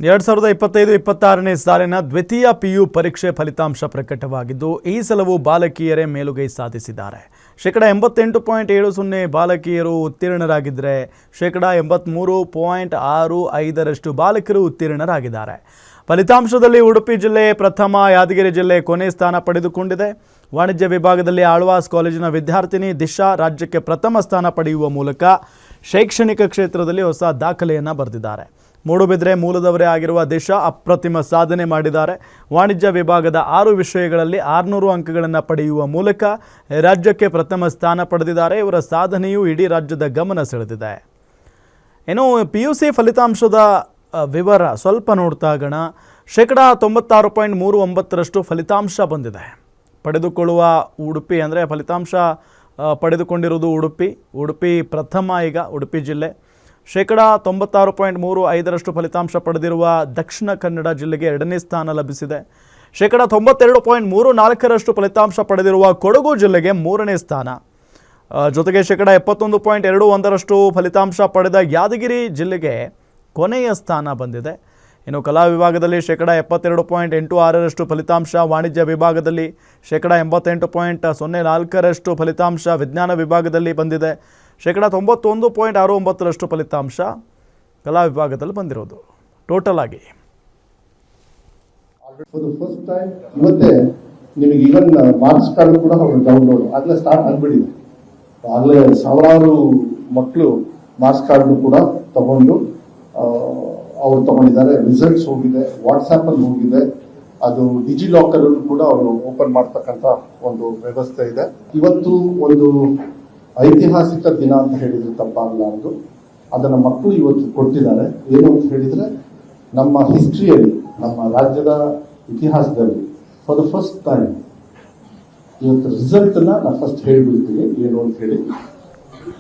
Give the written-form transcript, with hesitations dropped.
2025-26ನೇ ಸಾಲಿನ ದ್ವಿತೀಯ ಪಿಯು ಪರೀಕ್ಷೆ ಫಲಿತಾಂಶ ಪ್ರಕಟವಾಗಿದ್ದು ಈ ಸಲವೂ ಬಾಲಕಿಯರೇ ಮೇಲುಗೈ ಸಾಧಿಸಿದ್ದಾರೆ. 88.70% ಬಾಲಕಿಯರು ಉತ್ತೀರ್ಣರಾಗಿದ್ದರೆ 83.65% ಬಾಲಕರು ಉತ್ತೀರ್ಣರಾಗಿದ್ದಾರೆ. ಫಲಿತಾಂಶದಲ್ಲಿ ಉಡುಪಿ ಜಿಲ್ಲೆ ಪ್ರಥಮ, ಯಾದಗಿರಿ ಜಿಲ್ಲೆ ಕೊನೆ ಸ್ಥಾನ ಪಡೆದುಕೊಂಡಿದೆ. ವಾಣಿಜ್ಯ ವಿಭಾಗದಲ್ಲಿ ಆಳ್ವಾಸ್ ಕಾಲೇಜಿನ ವಿದ್ಯಾರ್ಥಿನಿ ದಿಶಾ ರಾಜ್ಯಕ್ಕೆ ಪ್ರಥಮ ಸ್ಥಾನ ಪಡೆಯುವ ಮೂಲಕ ಶೈಕ್ಷಣಿಕ ಕ್ಷೇತ್ರದಲ್ಲಿ ಹೊಸ ದಾಖಲೆಯನ್ನು ಬರೆದಿದ್ದಾರೆ. ಮೂಡುಬಿದ್ರೆ ಮೂಲದವರೇ ಆಗಿರುವ ದಿಶಾ ಅಪ್ರತಿಮ ಸಾಧನೆ ಮಾಡಿದ್ದಾರೆ. ವಾಣಿಜ್ಯ ವಿಭಾಗದ 6 ವಿಷಯಗಳಲ್ಲಿ 600 ಅಂಕಗಳನ್ನು ಪಡೆಯುವ ಮೂಲಕ ರಾಜ್ಯಕ್ಕೆ ಪ್ರಥಮ ಸ್ಥಾನ ಪಡೆದಿದ್ದಾರೆ. ಇವರ ಸಾಧನೆಯು ಇಡೀ ರಾಜ್ಯದ ಗಮನ ಸೆಳೆದಿದೆ. ಇನ್ನು PUC ಫಲಿತಾಂಶದ ವಿವರ ಸ್ವಲ್ಪ ನೋಡ್ತಾ ಹೋಗೋಣ. 96.39% ಫಲಿತಾಂಶ ಬಂದಿದೆ. ಪಡೆದುಕೊಳ್ಳುವ ಉಡುಪಿ ಅಂದರೆ ಫಲಿತಾಂಶ ಪಡೆದುಕೊಂಡಿರುವುದು ಉಡುಪಿ ಪ್ರಥಮ. ಈಗ ಉಡುಪಿ ಜಿಲ್ಲೆ 96.35% ಫಲಿತಾಂಶ ಪಡೆದಿರುವ ದಕ್ಷಿಣ ಕನ್ನಡ ಜಿಲ್ಲೆಗೆ 2ನೇ ಸ್ಥಾನ ಲಭಿಸಿದೆ. 92.34% ಫಲಿತಾಂಶ ಪಡೆದಿರುವ ಕೊಡಗು ಜಿಲ್ಲೆಗೆ 3ನೇ ಸ್ಥಾನ. ಜೊತೆಗೆ 71.21% ಫಲಿತಾಂಶ ಪಡೆದ ಯಾದಗಿರಿ ಜಿಲ್ಲೆಗೆ ಕೊನೆಯ ಸ್ಥಾನ ಬಂದಿದೆ. ಇನ್ನು ಕಲಾ ವಿಭಾಗದಲ್ಲಿ 72.86% ಫಲಿತಾಂಶ, ವಾಣಿಜ್ಯ ವಿಭಾಗದಲ್ಲಿ 88.04% ಫಲಿತಾಂಶ, ವಿಜ್ಞಾನ ವಿಭಾಗದಲ್ಲಿ ಬಂದಿದೆ. 91.69% ಫಲಿತಾಂಶ ಕಲಾ ವಿಭಾಗದಲ್ಲಿ ಬಂದಿರೋದು. ಟೋಟಲ್ ಆಗಿ ಫಸ್ಟ್ ಟೈಮ್ ಇವತ್ತೇ ನಿಮಗೆ ಈವನ್ ಮಾರ್ಕ್ಸ್ ಕಾರ್ಡ್ ಕೂಡ ಡೌನ್ಲೋಡ್ ಆಗಲೇ ಸ್ಟಾರ್ಟ್ ಆಗಿಬಿಟ್ಟಿದೆ. ಆಗಲೇ ಸಾವಿರಾರು ಮಕ್ಕಳು ಮಾರ್ಕ್ಸ್ ಕಾರ್ಡ್ ಕೂಡ ತಗೊಂಡು ಅವ್ರು ತಗೊಂಡಿದ್ದಾರೆ. ರಿಸಲ್ಟ್ಸ್ ಹೋಗಿದೆ, ವಾಟ್ಸ್ಆ್ಯಪಲ್ಲಿ ಹೋಗಿದೆ, ಅದು ಡಿಜಿ ಲಾಕರ್ ಕೂಡ ಅವರು ಓಪನ್ ಮಾಡ್ತಕ್ಕಂಥ ಒಂದು ವ್ಯವಸ್ಥೆ ಇದೆ. ಇವತ್ತು ಒಂದು ಐತಿಹಾಸಿಕ ದಿನ ಅಂತ ಹೇಳಿದ್ರೆ ತಪ್ಪಾಗಲಾರದು. ಅದನ್ನು ಮಕ್ಕಳು ಇವತ್ತು ಕೊಡ್ತಿದ್ದಾರೆ. ಏನು ಅಂತ ಹೇಳಿದ್ರೆ, ನಮ್ಮ ಹಿಸ್ಟ್ರಿಯಲ್ಲಿ, ನಮ್ಮ ರಾಜ್ಯದ ಇತಿಹಾಸದಲ್ಲಿ ಫಾರ್ ದ ಫಸ್ಟ್ ಟೈಮ್ ಇವತ್ತು ರಿಸಲ್ಟನ್ನು ನಾನು ಫಸ್ಟ್ ಹೇಳಿಬಿಡ್ತೀನಿ ಏನು ಅಂತ ಹೇಳಿ.